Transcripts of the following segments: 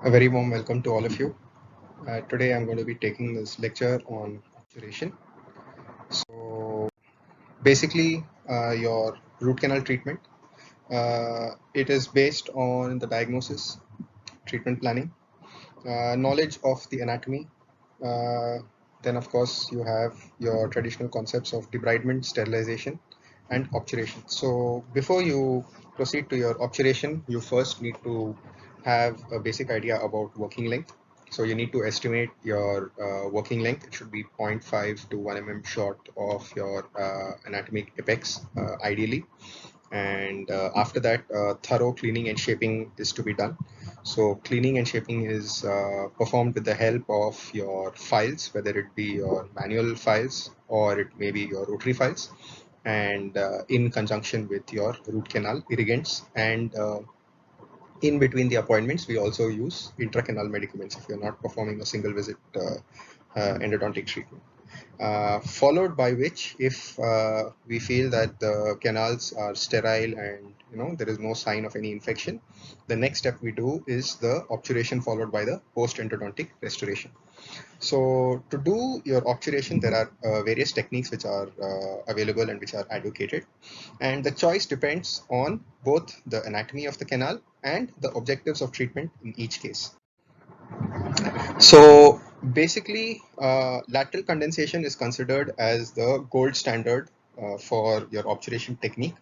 A very warm welcome to all of you. Today I'm going to be taking this lecture on obturation. So basically, your root canal treatment. It is based on the diagnosis, treatment planning, knowledge of the anatomy. Uh, then of course you have your traditional concepts of debridement, sterilization, and obturation. So before you proceed to your obturation, you first need to have a basic idea about working length. So you need to estimate your working length. It should be zero point 0.5 to 1 mm short of your anatomic apex, ideally. And after that, thorough cleaning and shaping is to be done. So cleaning and shaping is performed with the help of your files, whether it be your manual files or it may be your rotary files, and in conjunction with your root canal irrigants. And in between the appointments, we also use intracanal medicaments if you're not performing a single visit endodontic treatment. Followed by which, if we feel that the canals are sterile and there is no sign of any infection, the next step we do is the obturation followed by the post-endodontic restoration. So to do your obturation, there are various techniques which are available and which are advocated, and the choice depends on both the anatomy of the canal and the objectives of treatment in each case. So basically, lateral condensation is considered as the gold standard for your obturation technique,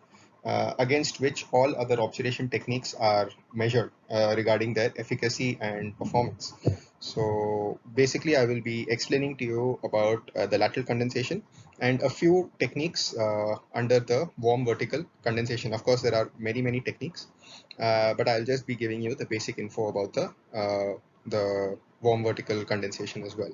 against which all other obturation techniques are measured regarding their efficacy and performance. So basically, I will be explaining to you about the lateral condensation and a few techniques under the warm vertical condensation. Of course, there are many techniques, but I'll just be giving you the basic info about the warm vertical condensation as well.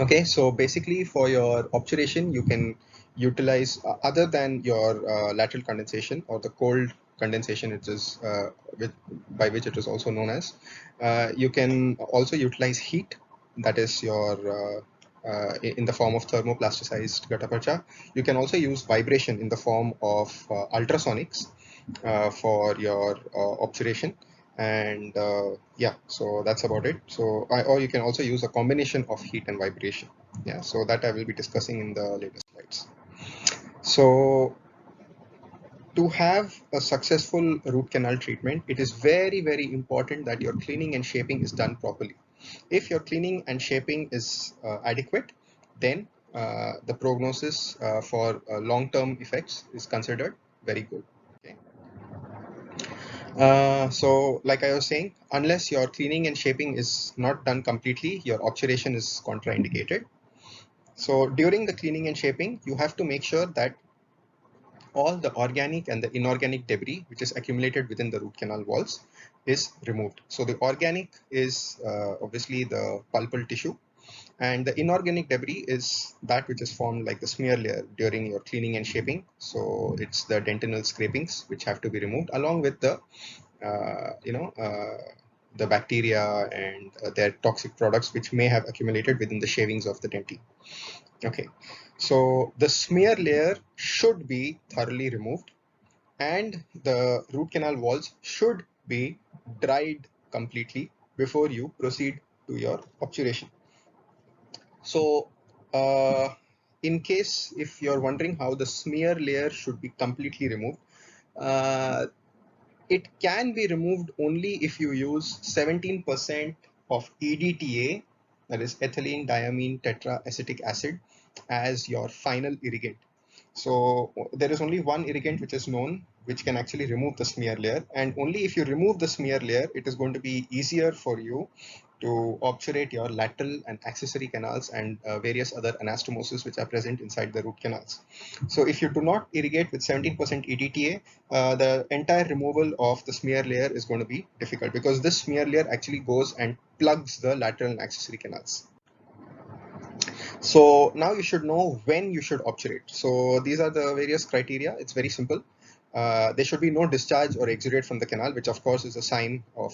Okay, so basically for your obturation, you can utilize other than your lateral condensation or the cold condensation, it is by which it is also known as. You can also utilize heat, that is your in the form of thermoplasticized gutta percha. You can also use vibration in the form of ultrasonics for your obturation. And yeah, so that's about it. So or you can also use a combination of heat and vibration. Yeah, so that I will be discussing in the later slides. So to have a successful root canal treatment, it is very important that your cleaning and shaping is done properly. If your cleaning and shaping is adequate, then the prognosis for long-term effects is considered very good. Okay. So like I was saying, unless your cleaning and shaping is not done completely, your obturation is contraindicated. So during the cleaning and shaping, you have to make sure that all the organic and the inorganic debris which is accumulated within the root canal walls is removed. So the organic is obviously the pulpal tissue, and the inorganic debris is that which is formed like the smear layer during your cleaning and shaping. So it's the dentinal scrapings which have to be removed, along with the uh, you know uh, the bacteria and their toxic products which may have accumulated within the shavings of the dentine. Okay, so the smear layer should be thoroughly removed, and the root canal walls should be dried completely before you proceed to your obturation. So in case if you're wondering how the smear layer should be completely removed, uh, it can be removed only if you use 17% of EDTA, that is ethylene diamine tetraacetic acid, as your final irrigant. So there is only one irrigant which is known which can actually remove the smear layer, and only if you remove the smear layer, it is going to be easier for you to obturate your lateral and accessory canals and various other anastomoses which are present inside the root canals. So if you do not irrigate with 17% EDTA, the entire removal of the smear layer is going to be difficult, because this smear layer actually goes and plugs the lateral and accessory canals. So now you should know when you should obturate. So these are the various criteria. It's very simple. There should be no discharge or exudate from the canal, which of course is a sign of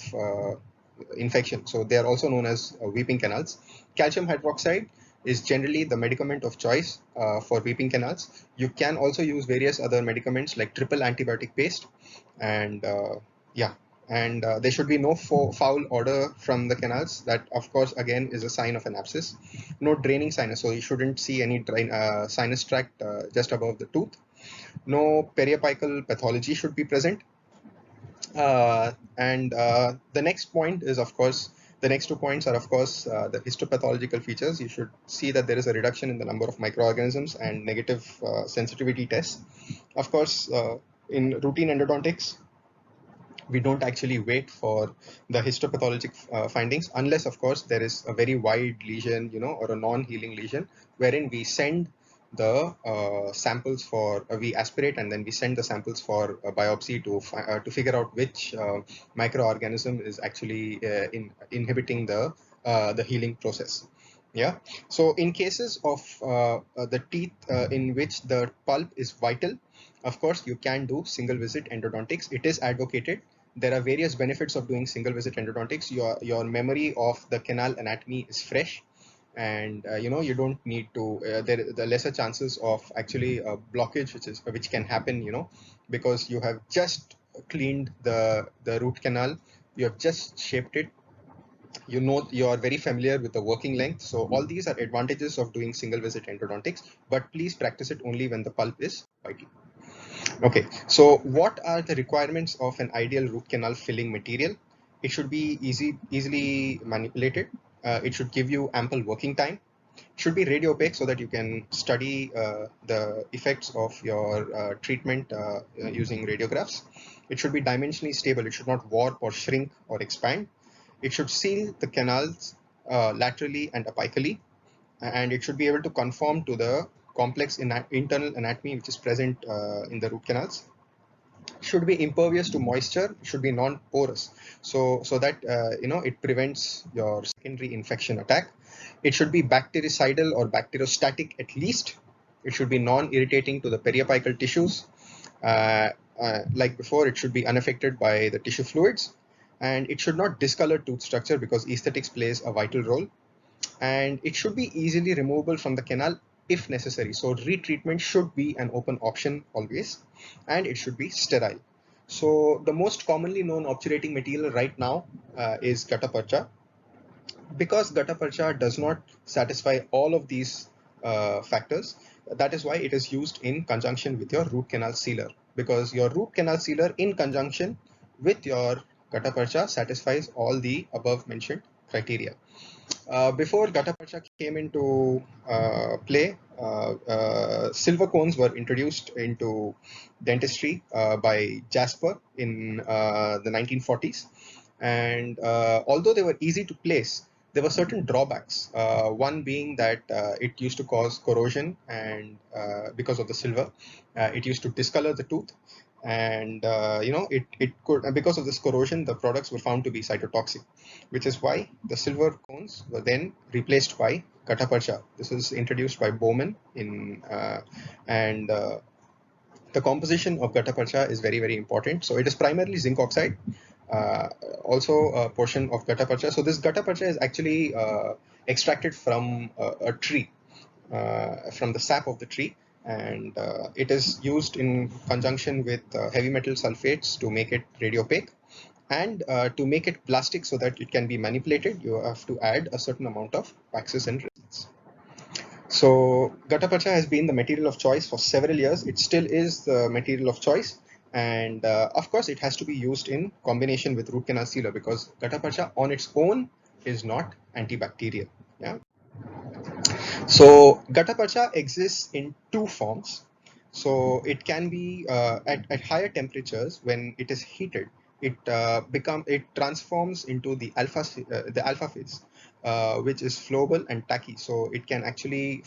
infection. So they are also known as weeping canals. Calcium hydroxide is generally the medicament of choice for weeping canals. You can also use various other medicaments like triple antibiotic paste, and yeah, and there should be no foul odor from the canals. That, of course, again is a sign of an abscess. No draining sinus, so you shouldn't see any sinus tract just above the tooth. No periapical pathology should be present. And the next point is, of course, the next 2 points are, of course, the histopathological features. You should see that there is a reduction in the number of microorganisms and negative sensitivity tests. Of course, in routine endodontics, we don't actually wait for the histopathologic findings, unless, of course, there is a very wide lesion, or a non-healing lesion, wherein we send the samples for we aspirate, and then we send the samples for biopsy to figure out which microorganism is actually inhibiting the healing process. Yeah. So in cases of the teeth in which the pulp is vital, of course, you can do single visit endodontics. It is advocated. There are various benefits of doing single visit endodontics. Your memory of the canal anatomy is fresh, and you don't need to the lesser chances of actually a blockage which can happen, because you have just cleaned the root canal, you have just shaped it, you are very familiar with the working length. So all these are advantages of doing single visit endodontics, but please practice it only when the pulp is vital. Okay, so what are the requirements of an ideal root canal filling material? It should be easily manipulated. It should give you ample working time. It should be radio opaque so that you can study the effects of your treatment using radiographs. It should be dimensionally stable. It should not warp or shrink or expand. It should seal the canals laterally and apically, and it should be able to conform to the complex internal anatomy which is present in the root canals. Should be impervious to moisture, should be non-porous, so that it prevents your secondary infection attack. It should be bactericidal or bacteriostatic at least. It should be non-irritating to the periapical tissues. uh, like before, it should be unaffected by the tissue fluids, and it should not discolor tooth structure because aesthetics plays a vital role. And it should be easily removable from the canal if necessary. So retreatment should be an open option always, and it should be sterile. So the most commonly known obturating material right now is gutta percha. Because gutta percha does not satisfy all of these factors, that is why it is used in conjunction with your root canal sealer, because your root canal sealer in conjunction with your gutta percha satisfies all the above mentioned criteria. Before gutta percha came into play, silver cones were introduced into dentistry by Jasper in the 1940s. And although they were easy to place, there were certain drawbacks. One being that it used to cause corrosion, and because of the silver, it used to discolor the tooth. And it could, because of this corrosion, the products were found to be cytotoxic, which is why the silver cones were then replaced by gutta percha. This was introduced by Bowman and the composition of gutta percha is very, very important. So it is primarily zinc oxide, also a portion of gutta percha. So this gutta percha is actually extracted from a tree, from the sap of the tree, and it is used in conjunction with heavy metal sulfates to make it radiopaque. And to make it plastic so that it can be manipulated, you have to add a certain amount of waxes and resins. So gutta percha has been the material of choice for several years. It still is the material of choice. And of course, it has to be used in combination with root canal sealer, because gutta percha on its own is not antibacterial. Yeah. So gutta percha exists in two forms. So it can be at higher temperatures. When it is heated, it transforms into the alpha phase, which is flowable and tacky. So it can actually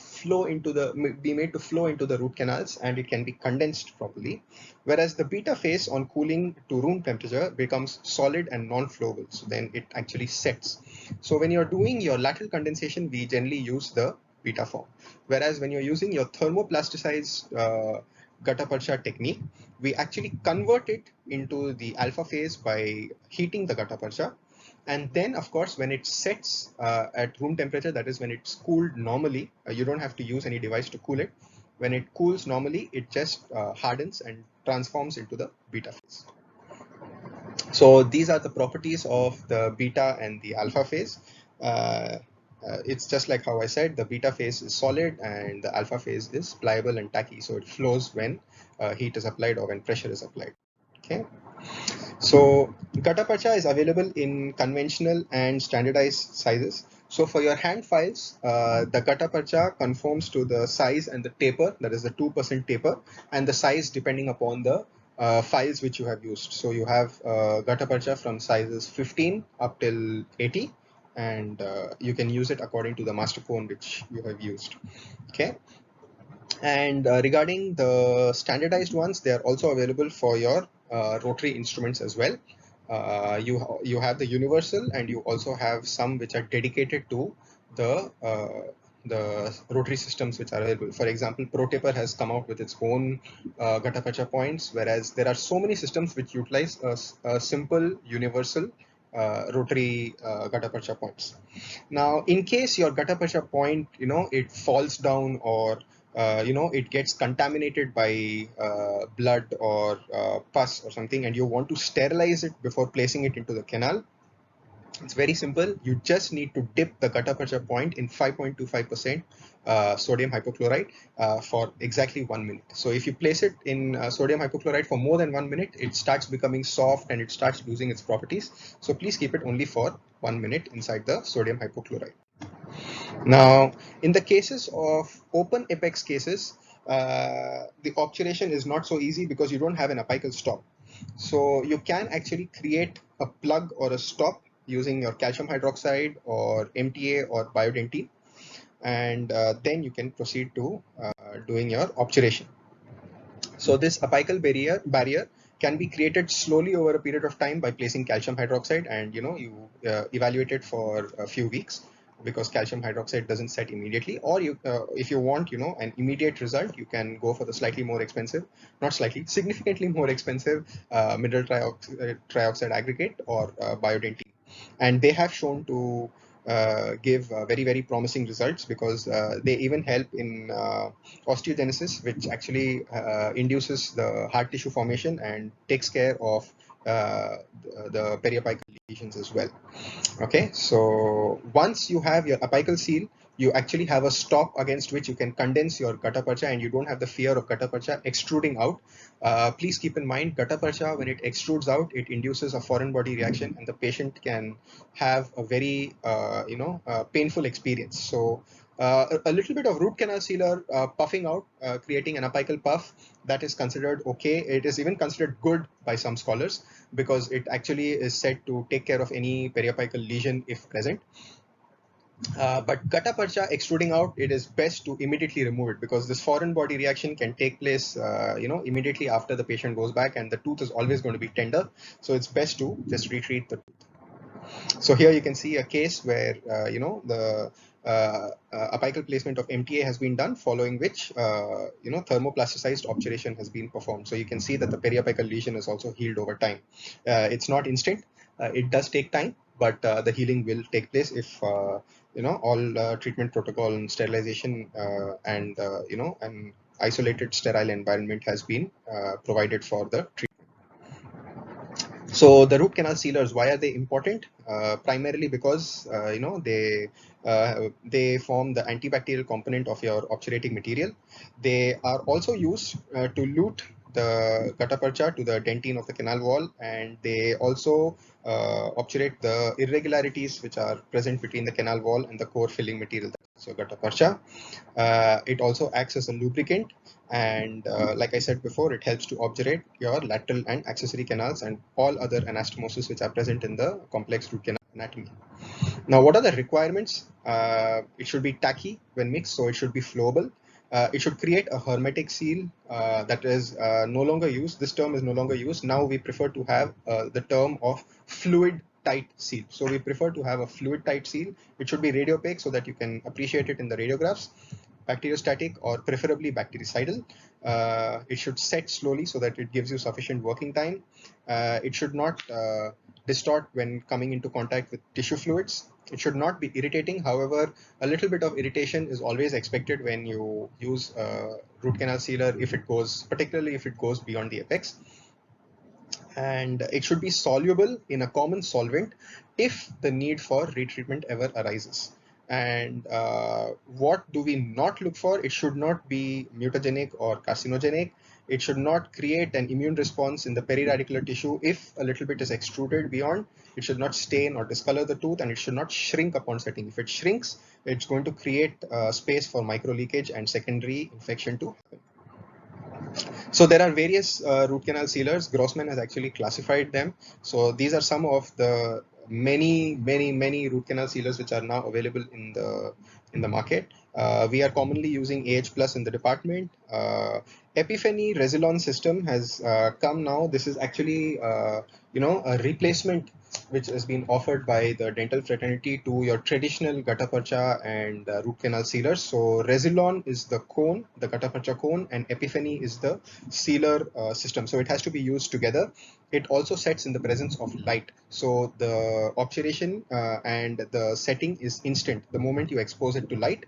be made to flow into the root canals, and it can be condensed properly. Whereas the beta phase on cooling to room temperature becomes solid and non-flowable. So then it actually sets. So when you're doing your lateral condensation, we generally use the beta form. Whereas when you're using your thermoplasticized gutta percha technique, we actually convert it into the alpha phase by heating the gutta percha. And then, of course, when it sets at room temperature, that is when it's cooled normally, you don't have to use any device to cool it. When it cools normally, it just hardens and transforms into the beta phase. So these are the properties of the beta and the alpha phase. Uh, it's just like how I said, the beta phase is solid and the alpha phase is pliable and tacky. So it flows when heat is applied or when pressure is applied. Okay. So Gatapacha is available in conventional and standardized sizes. So for your hand files, the Gatapacha conforms to the size and the taper, that is the 2% taper, and the size depending upon the files which you have used. So you have Gatapacha from sizes 15 up till 80, and you can use it according to the master phone which you have used. Okay. And regarding the standardized ones, they are also available for your rotary instruments as well. You have the universal, and you also have some which are dedicated to the rotary systems which are available. For example, ProTaper has come out with its own Gatapacha points, whereas there are so many systems which utilize a simple universal rotary Gatapacha points. Now, in case your Gatapacha point, it falls down, or it gets contaminated by blood or pus or something, and you want to sterilize it before placing it into the canal, it's very simple. You just need to dip the Gatapacha point in 5.25% sodium hypochlorite for exactly 1 minute. So if you place it in sodium hypochlorite for more than 1 minute, it starts becoming soft and it starts losing its properties. So please keep it only for 1 minute inside the sodium hypochlorite. Now, in the cases of open apex cases, the obturation is not so easy because you don't have an apical stop. So you can actually create a plug or a stop using your calcium hydroxide or MTA or biodentine, and then you can proceed to doing your obturation. So this apical barrier can be created slowly over a period of time by placing calcium hydroxide, and you evaluate it for a few weeks, because calcium hydroxide doesn't set immediately. Or you if you want an immediate result, you can go for the slightly more expensive, not slightly, significantly more expensive mineral trioxide aggregate or biodentine, and they have shown to give very very promising results, because they even help in osteogenesis, which actually induces the hard tissue formation and takes care of the periapical lesions as well. Okay, so once you have your apical seal, you actually have a stop against which you can condense your gutta-percha, and you don't have the fear of gutta-percha extruding out. Please keep in mind, gutta-percha, when it extrudes out, it induces a foreign body reaction, and the patient can have a very painful experience. So a little bit of root canal sealer puffing out, creating an apical puff, that is considered okay. It is even considered good by some scholars, because it actually is said to take care of any periapical lesion if present. But gutta percha extruding out, it is best to immediately remove it, because this foreign body reaction can take place, immediately after the patient goes back, and the tooth is always going to be tender. So it's best to just retreat the tooth. So here you can see a case where the apical placement of MTA has been done, following which thermoplasticized obturation has been performed. So you can see that the periapical lesion is also healed over time. It's not instant. It does take time, but the healing will take place if all treatment protocol and sterilization and an isolated sterile environment has been provided for the treatment. So the root canal sealers, why are they important? Primarily because they form the antibacterial component of your obturating material. They are also used to lute the gutta percha to the dentine of the canal wall, and they also obturate the irregularities which are present between the canal wall and the core filling material. So gutta percha. It also acts as a lubricant, and like I said before, it helps to obturate your lateral and accessory canals and all other anastomosis which are present in the complex root canal anatomy. Now, what are the requirements? It should be tacky when mixed, so it should be flowable. It should create a hermetic seal that is no longer used. This term is no longer used. Now we prefer to have the term of fluid tight seal. So we prefer to have a fluid tight seal. It should be radiopaque so that you can appreciate it in the radiographs. Bacteriostatic or preferably bactericidal. It should set slowly so that it gives you sufficient working time. It should not distort when coming into contact with tissue fluids. It should not be irritating. However, a little bit of irritation is always expected when you use a root canal sealer, if it goes, particularly if it goes beyond the apex. and it should be soluble in a common solvent if the need for retreatment ever arises. And what do we not look for? It should not be mutagenic or carcinogenic. It should not create an immune response in the periradicular tissue if a little bit is extruded beyond. It should not stain or discolor the tooth, and it should not shrink upon setting. If it shrinks, it's going to create space for micro leakage and secondary infection to happen. So there are various root canal sealers. Grossman has actually classified them. So these are some of the many root canal sealers which are now available in the market. We are commonly using AH Plus in the department. Epiphany Resilon system has come now. This is actually a replacement which has been offered by the dental fraternity to your traditional Gataparcha and root canal sealers. So Resilon is the cone, the Gataparcha cone, and Epiphany is the sealer system. So it has to be used together. It also sets in the presence of light. So the obturation and the setting is instant the moment you expose it to light.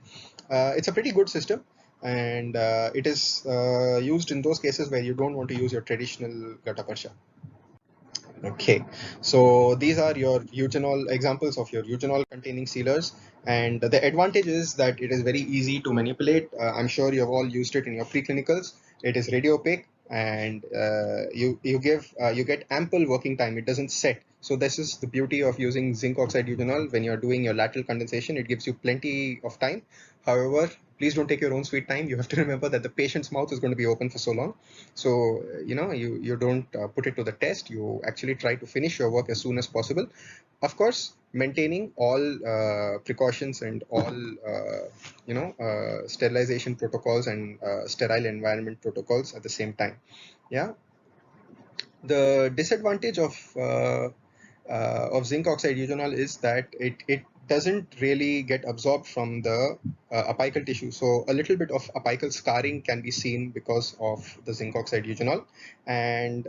It's a pretty good system, and it is used in those cases where you don't want to use your traditional Gataparcha. Okay, so these are your eugenol examples of your eugenol containing sealers, and the advantage is that it is very easy to manipulate. I'm sure you have all used it in your preclinicals. It is radio opaque, and you get ample working time. It doesn't set. So this is the beauty of using zinc oxide eugenol when you're doing your lateral condensation. It gives you plenty of time. However, please don't take your own sweet time. You have to remember that the patient's mouth is going to be open for so long. So, you don't put it to the test. You actually try to finish your work as soon as possible. Of course, maintaining all precautions and all, sterilization protocols and sterile environment protocols at the same time. Yeah. The disadvantage of zinc oxide eugenol is that it doesn't really get absorbed from the apical tissue. So a little bit of apical scarring can be seen because of the zinc oxide eugenol, and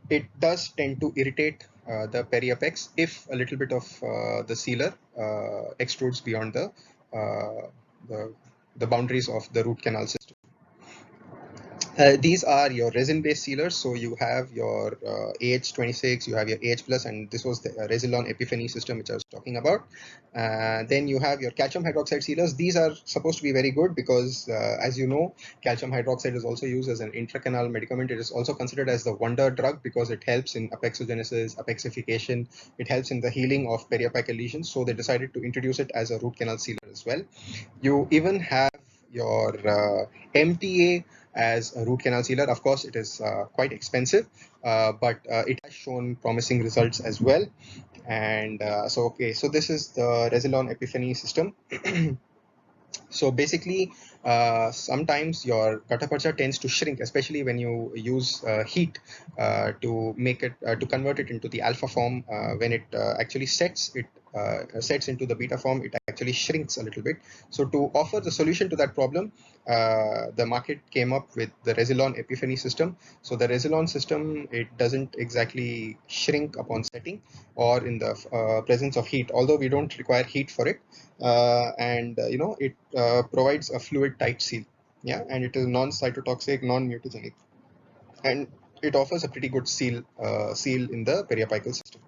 it does tend to irritate the periapex if a little bit of the sealer extrudes beyond the the boundaries of the root canal system. These are your resin-based sealers. So you have your AH26, you have your AH plus, and this was the Resilon Epiphany system which I was talking about. Then you have your calcium hydroxide sealers. These are supposed to be very good because, as you know, calcium hydroxide is also used as an intracanal medicament. It is also considered as the wonder drug because it helps in apexogenesis, apexification. It helps in the healing of periapical lesions. So they decided to introduce it as a root canal sealer as well. You even have your MTA as a root canal sealer. Of course, it is quite expensive, but it has shown promising results as well. And so this is the Resilon Epiphany system. So basically, sometimes your Gataparcha tends to shrink, especially when you use heat to make it to convert it into the alpha form. When it actually sets into the beta form, it actually shrinks a little bit. So to offer the solution to that problem, the market came up with the Resilon Epiphany system. So the Resilon system, it doesn't exactly shrink upon setting or in the presence of heat, although we don't require heat for it. And it provides a fluid tight seal. Yeah, and it is non-cytotoxic, non-mutagenic, and it offers a pretty good seal in the periapical system.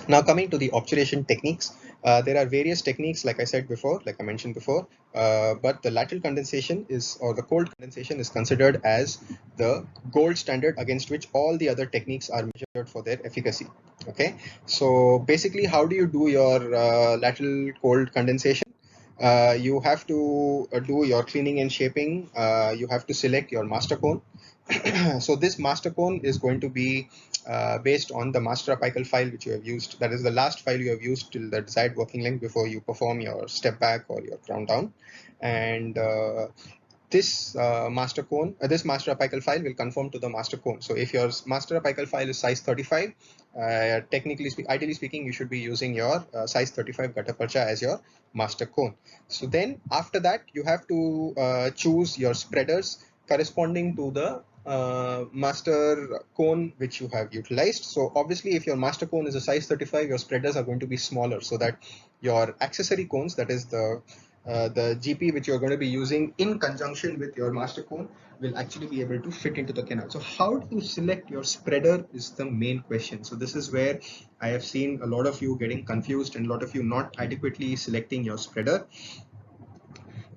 Now coming to the obturation techniques, there are various techniques, like I mentioned before, but the lateral condensation or the cold condensation is considered as the gold standard against which all the other techniques are measured for their efficacy. Okay, so basically, how do you do your lateral cold condensation? You have to do your cleaning and shaping. You have to select your master cone. So this master cone is going to be based on the master apical file which you have used. That is the last file you have used till the desired working length before you perform your step back or your crown down. And this master apical file will conform to the master cone. So if your master apical file is size 35, ideally speaking, you should be using your size 35 Gataparcha as your master cone. So then after that, you have to choose your spreaders corresponding to the master cone which you have utilized. So obviously, if your master cone is a size 35, your spreaders are going to be smaller, so that your accessory cones, that is the the GP which you're going to be using in conjunction with your master cone will actually be able to fit into the canal. So how do you select your spreader is the main question. So this is where I have seen a lot of you getting confused and a lot of you not adequately selecting your spreader.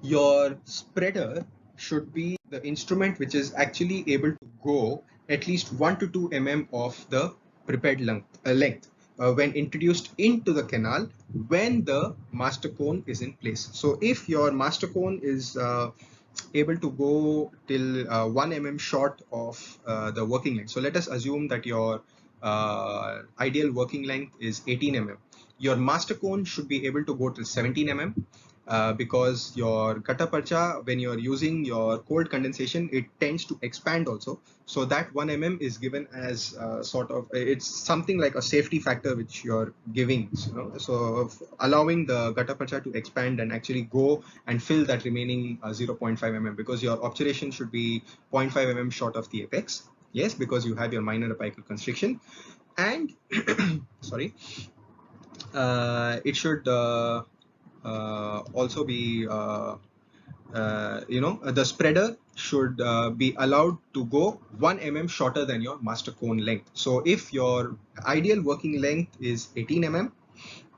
Your spreader should be the instrument which is actually able to go at least 1 to 2 mm of the prepared length when introduced into the canal when the master cone is in place. So if your master cone is able to go till 1 mm short of the working length. So let us assume that your ideal working length is 18 mm. Your master cone should be able to go till 17 mm because your gutta percha, when you're using your cold condensation, it tends to expand also. So that 1 mm is given as sort of, it's something like a safety factor which you're giving, you know, so allowing the gutta percha to expand and actually go and fill that remaining 0.5 mm, because your obturation should be 0.5 mm short of the apex. Yes, because you have your minor apical constriction. And sorry, it should also be the spreader should be allowed to go 1 mm shorter than your master cone length. So if your ideal working length is 18 mm,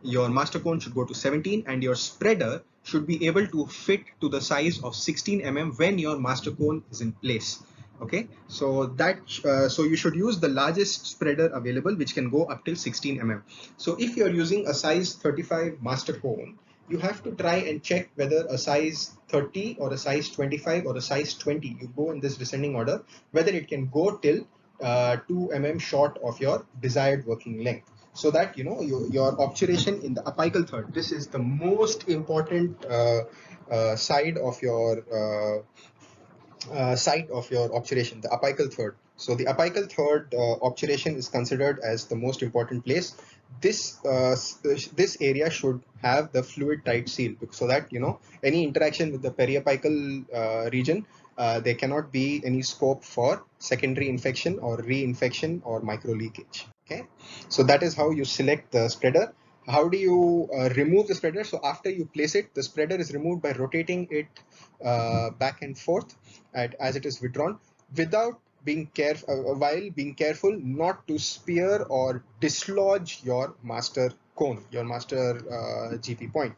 your master cone should go to 17 and your spreader should be able to fit to the size of 16 mm when your master cone is in place. Okay, so that so you should use the largest spreader available, which can go up till 16 mm. So if you're using a size 35 master cone, you have to try and check whether a size 30 or a size 25 or a size 20, you go in this descending order, whether it can go till 2 mm short of your desired working length, so that you know your obturation in the apical third, this is the most important side of your site of your obturation, the apical third. So the apical third obturation is considered as the most important place. This area should have the fluid tight seal, so that you know any interaction with the periapical region, there cannot be any scope for secondary infection or reinfection or micro leakage. Okay, so that is how you select the spreader. How do you remove the spreader? So after you place it, the spreader is removed by rotating it back and forth as it is withdrawn, without being careful while being careful not to spear or dislodge your master cone, your master GP point.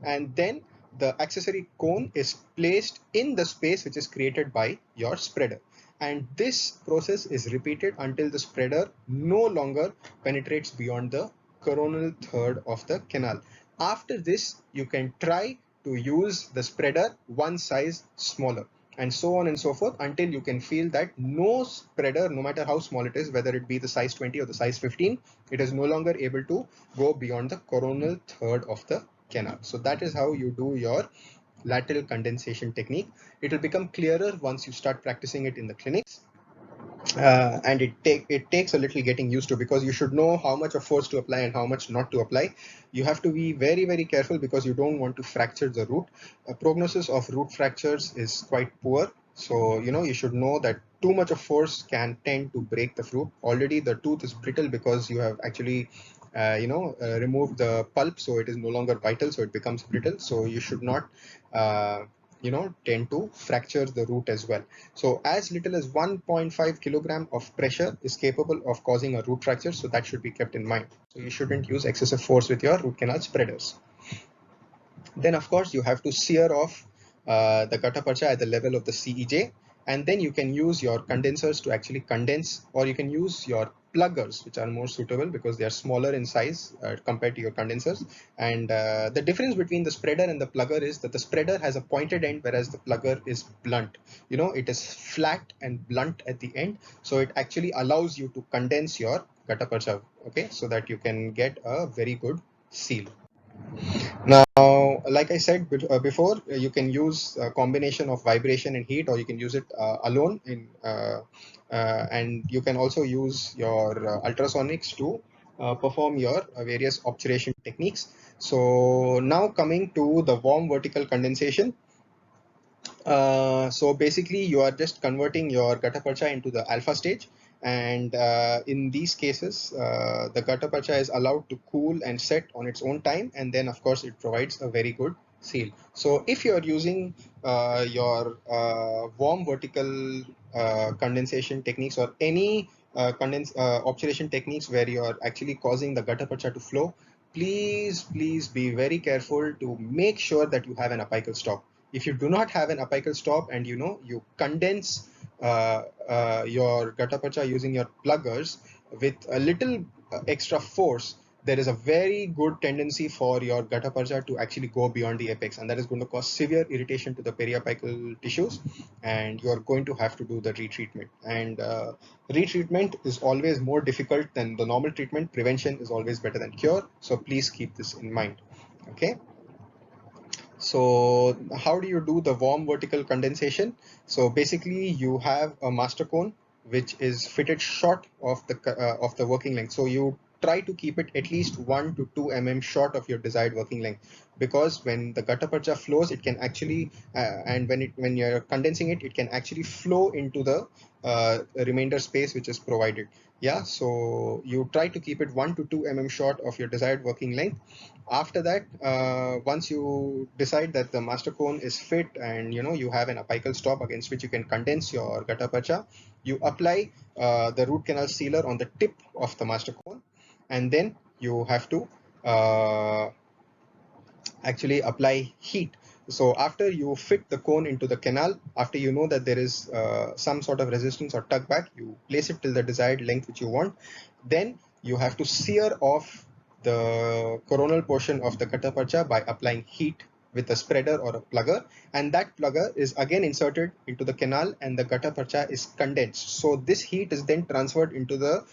And then the accessory cone is placed in the space which is created by your spreader. And this process is repeated until the spreader no longer penetrates beyond the coronal third of the canal. After this, you can try to use the spreader one size smaller, and so on and so forth, until you can feel that no spreader, no matter how small it is, whether it be the size 20 or the size 15, it is no longer able to go beyond the coronal third of the canal. So that is how you do your lateral condensation technique. It will become clearer once you start practicing it in the clinics. And it takes a little getting used to, because you should know how much of force to apply and how much not to apply. You have to be very, very careful, because you don't want to fracture the root. Prognosis of root fractures is quite poor. So you know, you should know that too much of force can tend to break the fruit. Already the tooth is brittle because you have actually removed the pulp, so it is no longer vital, so it becomes brittle. So you should not tend to fracture the root as well. So as little as 1.5 kilogram of pressure is capable of causing a root fracture, so that should be kept in mind. So you shouldn't use excessive force with your root canal spreaders. Then of course you have to sear off the gutta percha at the level of the CEJ, and then you can use your condensers to actually condense, or you can use your pluggers, which are more suitable because they are smaller in size compared to your condensers. And the difference between the spreader and the plugger is that the spreader has a pointed end, whereas the plugger is blunt. You know, it is flat and blunt at the end, so it actually allows you to condense your gutta percha, okay, so that you can get a very good seal. Now, like I said before, you can use a combination of vibration and heat, or you can use it alone and you can also use your ultrasonics to perform your various obturation techniques. So now coming to the warm vertical condensation. So basically you are just converting your gutta percha into the alpha stage, and in these cases the gutta percha is allowed to cool and set on its own time, and then of course it provides a very good seal. So if you're using your warm vertical condensation techniques or any obturation techniques where you're actually causing the gutta percha to flow, please be very careful to make sure that you have an apical stop. If you do not have an apical stop and you condense your gutta percha using your pluggers with a little extra force, there is a very good tendency for your gutta percha to actually go beyond the apex, and that is going to cause severe irritation to the periapical tissues, and you are going to have to do the retreatment. And retreatment is always more difficult than the normal treatment. Prevention is always better than cure, so please keep this in mind. Okay. So how do you do the warm vertical condensation? So basically you have a master cone which is fitted short of the working length. So you try to keep it at least 1 to 2 mm short of your desired working length, because when the gutta percha flows, it can actually and when you're condensing it, it can actually flow into the remainder space which is provided. Yeah, so you try to keep it 1 to 2 mm short of your desired working length. After that, once you decide that the master cone is fit and you have an apical stop against which you can condense your gutta percha, you apply the root canal sealer on the tip of the master cone, and then you have to uh, actually apply heat. So after you fit the cone into the canal, after you know that there is some sort of resistance or tug back, you place it till the desired length which you want. Then you have to sear off the coronal portion of the gutta percha by applying heat with a spreader or a plugger, and that plugger is again inserted into the canal and the gutta percha is condensed. So this heat is then transferred into the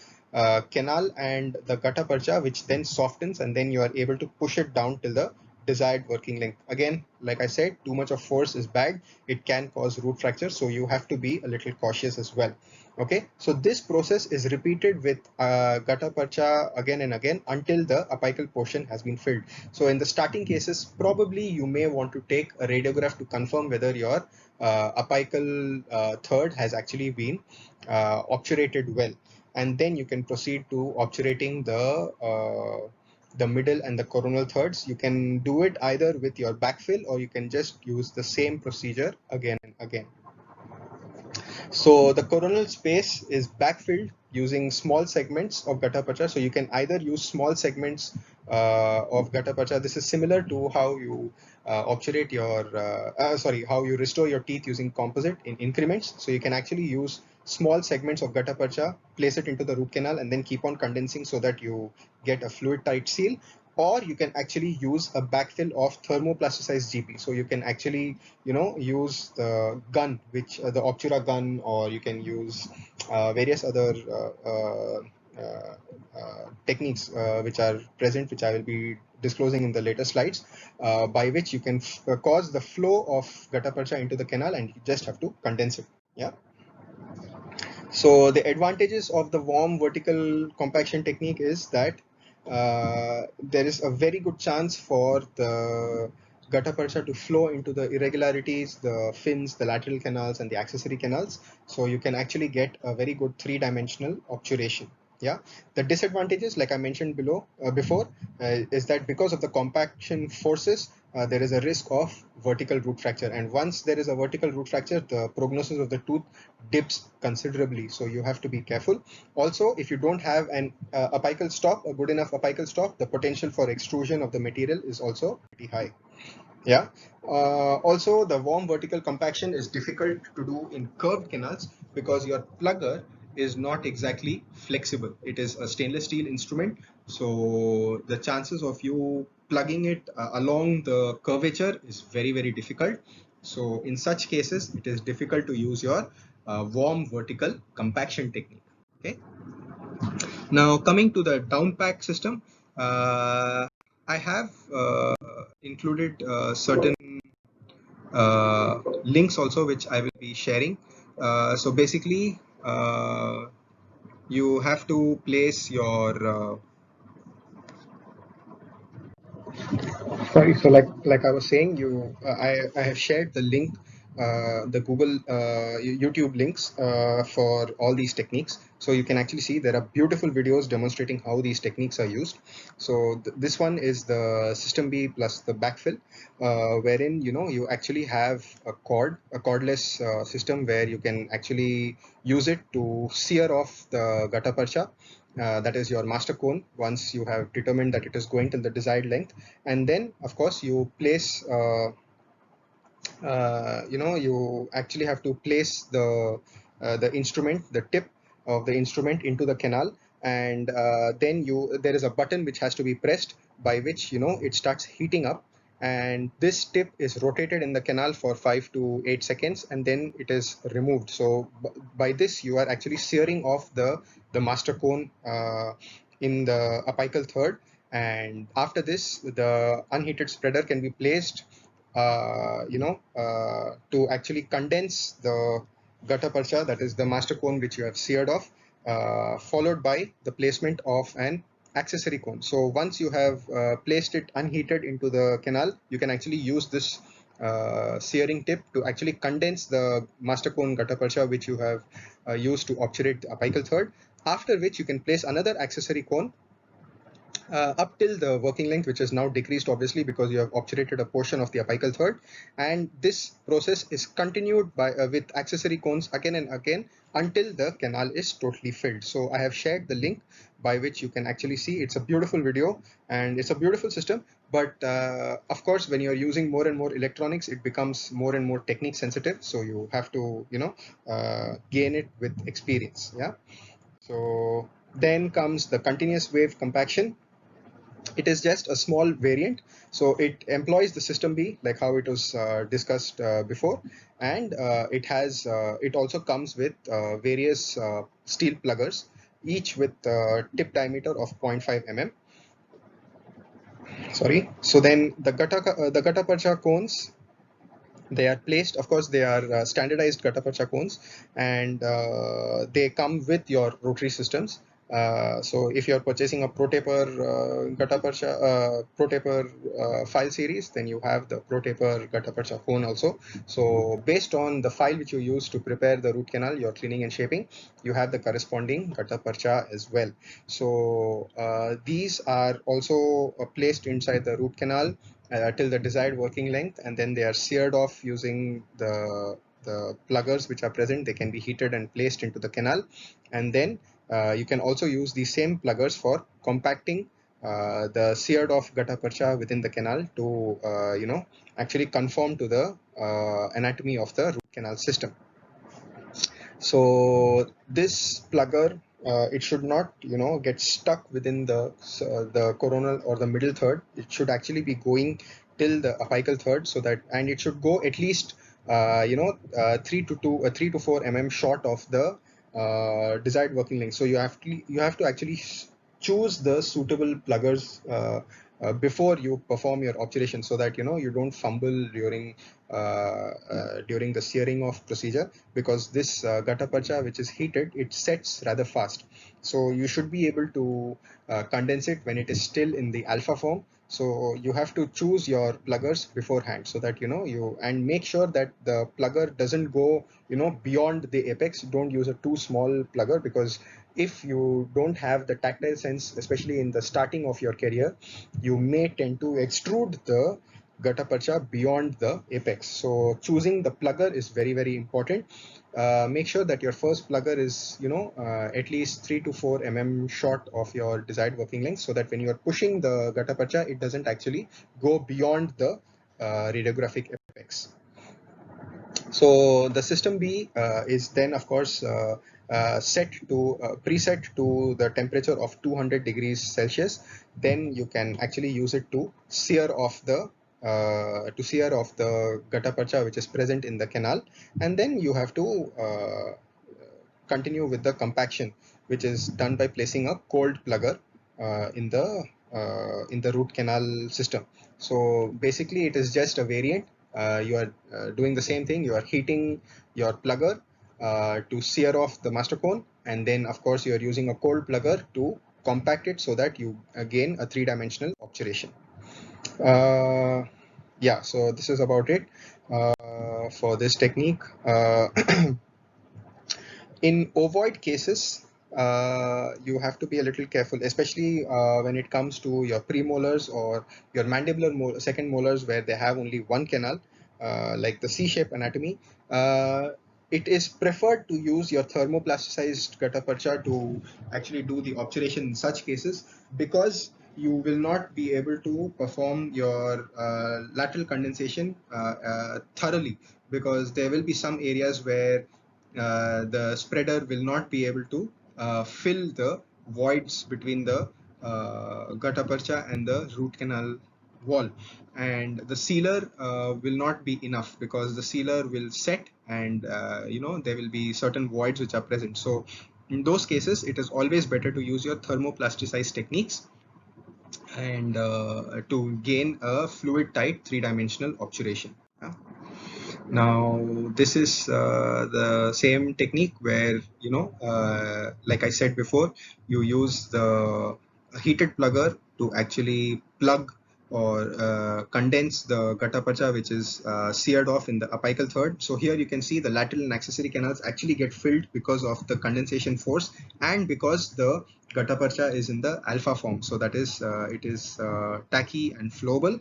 canal and the gutta percha, which then softens, and then you are able to push it down till the desired working length. Again, like I said, too much of force is bad. It can cause root fracture, so you have to be a little cautious as well. Okay, so this process is repeated with gutta percha again and again until the apical portion has been filled. So in the starting cases, probably you may want to take a radiograph to confirm whether your apical third has actually been obturated well, and then you can proceed to obturating the middle and the coronal thirds. You can do it either with your backfill, or you can just use the same procedure again and again. So the coronal space is backfilled using small segments of gutta percha. So you can either use small segments of gutta percha. This is similar to how you obturate how you restore your teeth using composite in increments. So you can actually use small segments of gutta percha, place it into the root canal, and then keep on condensing so that you get a fluid tight seal. Or you can actually use a backfill of thermoplasticized GP. So you can actually use the gun, which the obtura gun, or you can use various other techniques which are present, which I will be disclosing in the later slides, by which you can cause the flow of gutta percha into the canal, and you just have to condense it. Yeah. So the advantages of the warm vertical compaction technique is that there is a very good chance for the gutta percha to flow into the irregularities, the fins, the lateral canals, and the accessory canals. So you can actually get a very good three-dimensional obturation. Yeah. The disadvantages, like I mentioned before, is that because of the compaction forces, there is a risk of vertical root fracture. And once there is a vertical root fracture, the prognosis of the tooth dips considerably. So you have to be careful. Also, if you don't have an apical stop, a good enough apical stop, the potential for extrusion of the material is also pretty high. Yeah. Also, the warm vertical compaction is difficult to do in curved canals because your plugger is not exactly flexible. It is a stainless steel instrument, so the chances of you plugging it along the curvature is very difficult. So in such cases, it is difficult to use your warm vertical compaction technique. Okay. Now coming to the down pack system, I have included certain links also, which I will be sharing. So basically, you have to place your sorry. So like I was saying, I have shared the link the Google YouTube links for all these techniques. So you can actually see there are beautiful videos demonstrating how these techniques are used. So this one is the System B plus the backfill, wherein you actually have a cordless system where you can actually use it to sear off the gutta percha. That is your master cone, once you have determined that it is going till the desired length. And then of course you place you actually have to place the instrument, the tip of the instrument into the canal, and then there is a button which has to be pressed, by which it starts heating up, and this tip is rotated in the canal for 5 to 8 seconds, and then it is removed. So by this you are actually searing off the master cone in the apical third. And after this, the unheated spreader can be placed to actually condense the gutta percha, that is the master cone which you have seared off, followed by the placement of an accessory cone. So once you have placed it unheated into the canal, you can actually use this searing tip to actually condense the master cone gutta percha which you have used to obturate the apical third. After which you can place another accessory cone up till the working length, which is now decreased obviously because you have obturated a portion of the apical third. And this process is continued by with accessory cones again and again until the canal is totally filled. So I have shared the link by which you can actually see. It's a beautiful video and it's a beautiful system, but of course when you're using more and more electronics, it becomes more and more technique sensitive, so you have to gain it with experience. Yeah. So then comes the continuous wave compaction. It is just a small variant, so it employs the system B like how it was discussed before, and it also comes with various steel pluggers, each with tip diameter of 0.5 mm. Sorry. So then the gutta percha cones, they are placed, of course they are standardized gutta percha cones, and they come with your rotary systems. So if you're purchasing a pro taper gutta percha pro taper file series, then you have the pro taper gutta percha cone also. So based on the file which you use to prepare the root canal, your cleaning and shaping, you have the corresponding gutta percha as well. So these are also placed inside the root canal till the desired working length, and then they are seared off using the pluggers which are present. They can be heated and placed into the canal, and then you can also use the same pluggers for compacting the seared off gutta percha within the canal to actually conform to the anatomy of the root canal system. So this plugger, it should not get stuck within the coronal or the middle third. It should actually be going till the apical third, so that, and it should go at least 3 to 4 mm short of the desired working length. So you have to actually choose the suitable pluggers before you perform your obturation, so that you don't fumble during the searing of procedure, because this gutta percha which is heated, it sets rather fast. So you should be able to condense it when it is still in the alpha form. So you have to choose your pluggers beforehand, so that you, and make sure that the plugger doesn't go beyond the apex. Don't use a too small plugger, because if you don't have the tactile sense, especially in the starting of your career, you may tend to extrude the gutta percha beyond the apex. So choosing the plugger is very, very important. Make sure that your first plugger is at least 3 to 4 mm short of your desired working length, so that when you are pushing the gutta percha, it doesn't actually go beyond the radiographic apex. So the system B is then of course preset to the temperature of 200 degrees Celsius. Then you can actually use it to sear off the gutta percha which is present in the canal, and then you have to continue with the compaction, which is done by placing a cold plugger in the root canal system. So basically, it is just a variant. You are doing the same thing. You are heating your plugger to sear off the master cone, and then of course you are using a cold plugger to compact it, so that you gain a three-dimensional obturation. Yeah, so this is about it. for this technique. In ovoid cases, you have to be a little careful, especially when it comes to your premolars or your mandibular second molars, where they have only one canal, like the C-shape anatomy. It is preferred to use your thermoplasticized gutta percha to actually do the obturation in such cases, because you will not be able to perform your lateral condensation thoroughly, because there will be some areas where the spreader will not be able to fill the voids between the gutta percha and the root canal wall, and the sealer will not be enough, because the sealer will set, and there will be certain voids which are present. So in those cases, it is always better to use your thermoplasticized techniques, and to gain a fluid tight three-dimensional obturation. Yeah. Now, this is the same technique where, like I said before, you use the heated plugger to actually plug or condense the gutta percha, which is seared off in the apical third. So here you can see the lateral and accessory canals actually get filled because of the condensation force, and because the gutta percha is in the alpha form. So that is, it is tacky and flowable,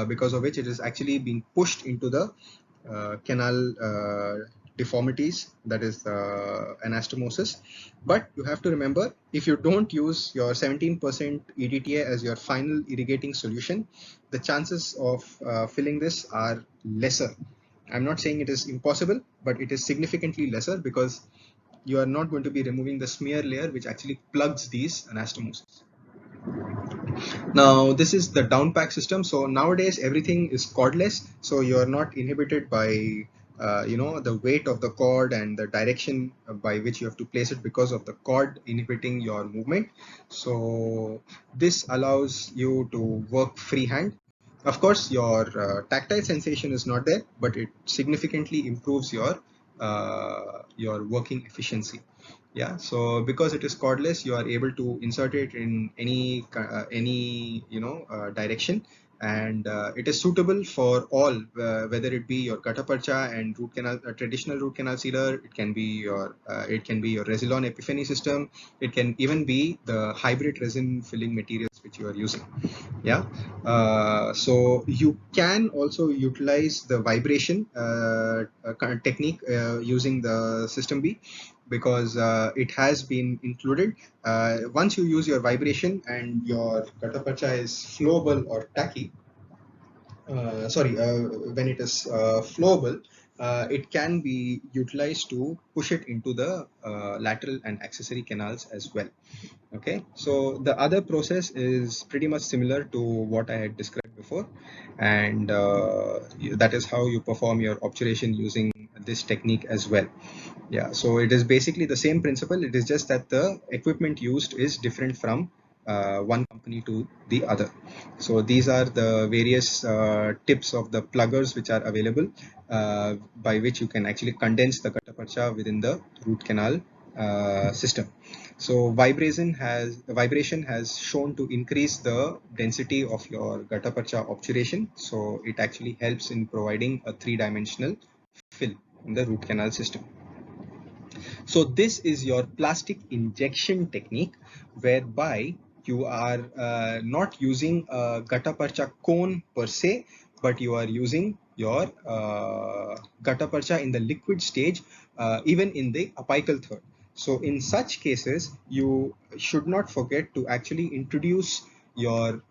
because of which it is actually being pushed into the canal deformities, that is anastomosis. But you have to remember, if you don't use your 17% EDTA as your final irrigating solution, the chances of filling this are lesser. I'm not saying it is impossible, but it is significantly lesser, because you are not going to be removing the smear layer which actually plugs these anastomoses. Now, this is the downpack system. So nowadays everything is cordless, so you are not inhibited by the weight of the cord and the direction by which you have to place it, because of the cord inhibiting your movement. So this allows you to work freehand. Of course, your tactile sensation is not there, but it significantly improves your working efficiency. Yeah, so because it is cordless, you are able to insert it in any direction, and it is suitable for all, whether it be your gutta percha and root canal, traditional root canal sealer. It can be your Resilon Epiphany system. It can even be the hybrid resin filling materials which you are using. Yeah. So you can also utilize the vibration kind of technique using the system B, because it has been included. Once you use your vibration and your gutta percha is flowable or tacky, when it is flowable, it can be utilized to push it into the lateral and accessory canals as well. Okay, so the other process is pretty much similar to what I had described before, and that is how you perform your obturation using this technique as well. Yeah, so it is basically the same principle. It is just that the equipment used is different from one company to the other. So these are the various tips of the pluggers which are available, by which you can actually condense the gutta percha within the root canal system. So vibration has shown to increase the density of your gutta percha obturation. So it actually helps in providing a three-dimensional fill in the root canal system. So this is your plastic injection technique, whereby you are not using a gutta percha cone per se, but you are using your gutta percha in the liquid stage, even in the apical third. So in such cases, you should not forget to actually introduce your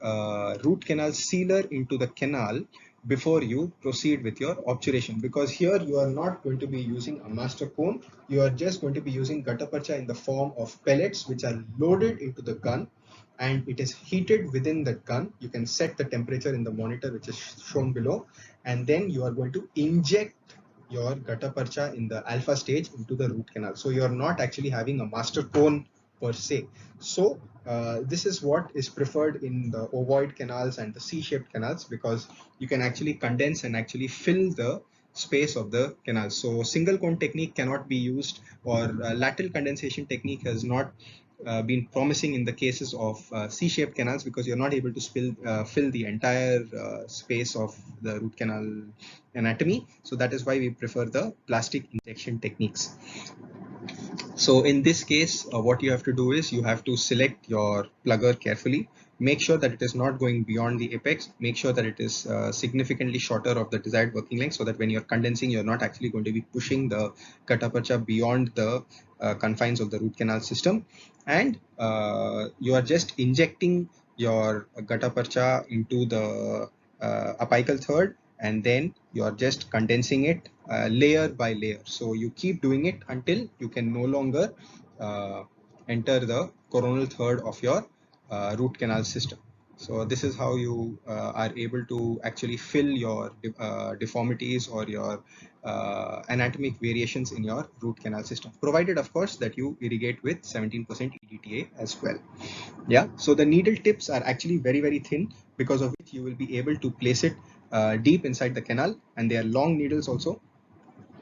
root canal sealer into the canal before you proceed with your obturation, because here you are not going to be using a master cone. You are just going to be using gutta percha in the form of pellets which are loaded into the gun, and it is heated within the gun. You can set the temperature in the monitor which is shown below, and then you are going to inject your gutta percha in the alpha stage into the root canal. So you are not actually having a master cone per se. So this is what is preferred in the ovoid canals and the C-shaped canals, because you can actually condense and actually fill the space of the canal. So single cone technique cannot be used, or lateral condensation technique has not been promising in the cases of C-shaped canals, because you're not able to fill the entire space of the root canal anatomy. So that is why we prefer the plastic injection techniques. So in this case, what you have to do is you have to select your plugger carefully. Make sure that it is not going beyond the apex. Make sure that it is significantly shorter of the desired working length, so that when you're condensing, you're not actually going to be pushing the gutta beyond the confines of the root canal system. And you are just injecting your gutta into the apical third, and then you are just condensing it layer by layer. So you keep doing it until you can no longer uh, enter the coronal third of your root canal system. So this is how you are able to actually fill your deformities or your anatomic variations in your root canal system, provided of course that you irrigate with 17% EDTA as well. Yeah, so the needle tips are actually very thin, because of which you will be able to place it deep inside the canal, and they are long needles also.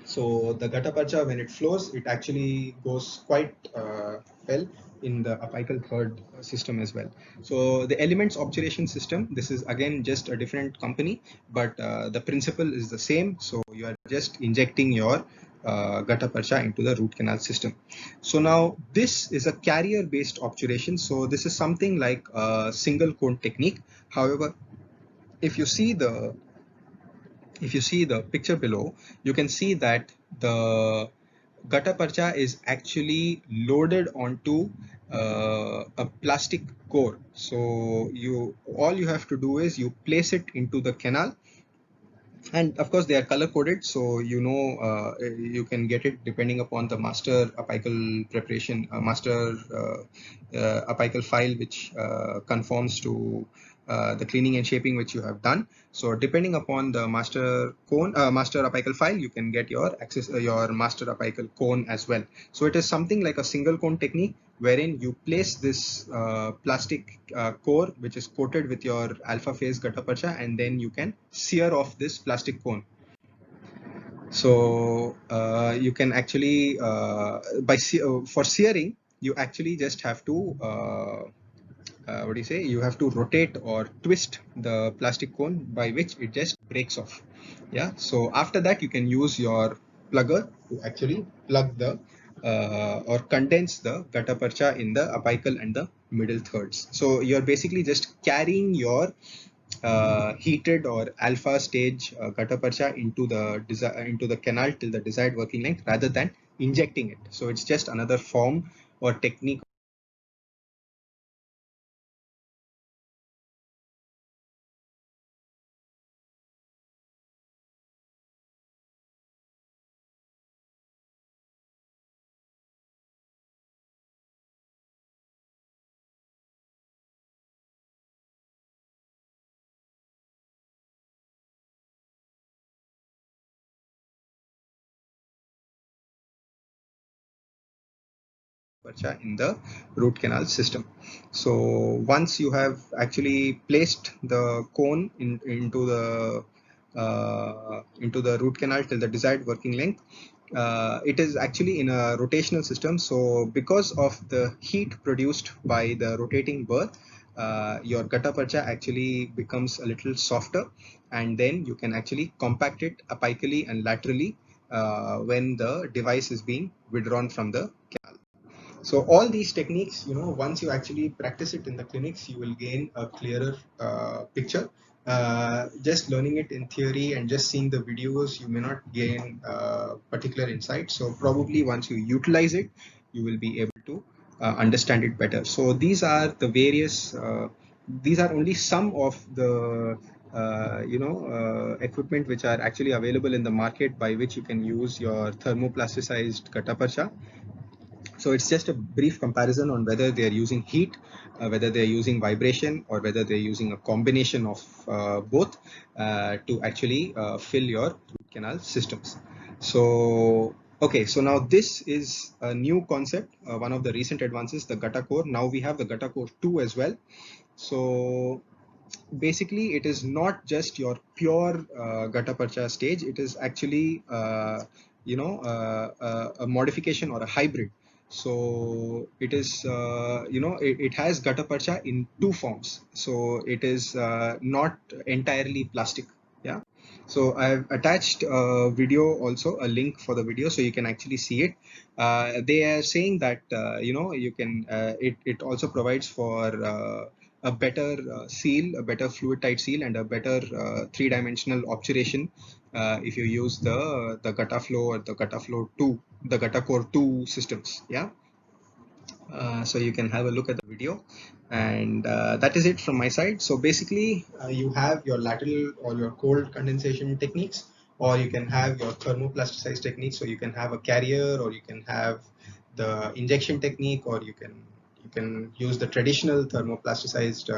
So the gutta percha, when it flows, it actually goes quite well in the apical third system as well. So the Elements Obturation system, this is again just a different company, but the principle is the same. So you are just injecting your gutta percha into the root canal system. So now this is a carrier based obturation. So this is something like a single cone technique. However, if you see the picture below, you can see that the gutta percha is actually loaded onto a plastic core. So all you have to do is you place it into the canal, and of course they are color coded, so you can get it depending upon the master apical preparation, master apical file, which conforms to the cleaning and shaping which you have done. So depending upon the master apical file, you can get your master apical cone as well. So it is something like a single cone technique, wherein you place this plastic core which is coated with your alpha phase gutta percha, and then you can sear off this plastic cone. So you can actually for searing, you actually just have to what do you say, you have to rotate or twist the plastic cone, by which it just breaks off. Yeah, so after that you can use your plugger to actually plug the or condense the gutta percha in the apical and the middle thirds. So you're basically just carrying your heated or alpha stage gutta percha into the canal till the desired working length, rather than injecting it. So it's just another form or technique percha in the root canal system. So once you have actually placed the cone into the root canal till the desired working length, it is actually in a rotational system. So because of the heat produced by the rotating burr, your gutta percha actually becomes a little softer, and then you can actually compact it apically and laterally when the device is being withdrawn from the canal. So all these techniques, once you actually practice it in the clinics, you will gain a clearer picture. Just learning it in theory and just seeing the videos, you may not gain particular insight. So probably once you utilize it, you will be able to understand it better. So these are only some of the equipment which are actually available in the market, by which you can use your thermoplasticized gutta percha. So it's just a brief comparison on whether they're using heat, whether they're using vibration, or whether they're using a combination of both to actually fill your root canal systems. So, okay, so now this is a new concept, one of the recent advances, the Gutta Core. Now we have the Gutta Core 2 as well. So basically it is not just your pure gutta percha stage, it is actually a modification or a hybrid. So it is, it has gutta percha in two forms. So it is not entirely plastic. Yeah. So I've attached a video, also a link for the video, so you can actually see it. They are saying that you can it also provides for a better seal, a better fluid tight seal, and a better three-dimensional obturation if you use the gutta flow or the gutta flow 2, the gutta core 2 systems. Yeah. So you can have a look at the video, and that is it from my side. So basically you have your lateral or your cold condensation techniques, or you can have your thermoplasticized techniques. So you can have a carrier, or you can have the injection technique, or you can use the traditional thermoplasticized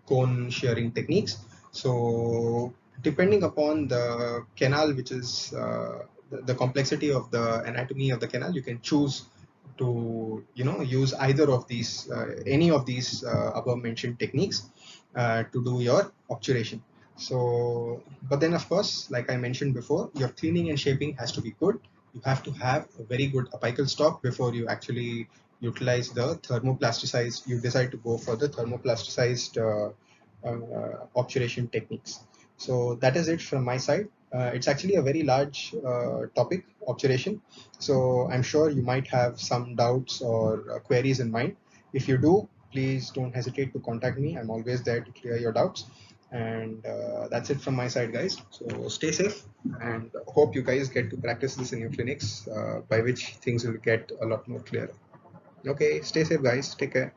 cone shearing techniques. So depending upon the canal, which is the complexity of the anatomy of the canal, you can choose to use either of these, any of these above mentioned techniques to do your obturation. So but then of course, like I mentioned before, your cleaning and shaping has to be good. You have to have a very good apical stock before you actually utilize the thermoplasticized, you decide to go for the thermoplasticized obturation techniques. So that is it from my side. It's actually a very large topic, obturation. So I'm sure you might have some doubts or queries in mind. If you do, please don't hesitate to contact me. I'm always there to clear your doubts. And that's it from my side, guys. So stay safe, and hope you guys get to practice this in your clinics, by which things will get a lot more clear. Okay, stay safe, guys. Take care.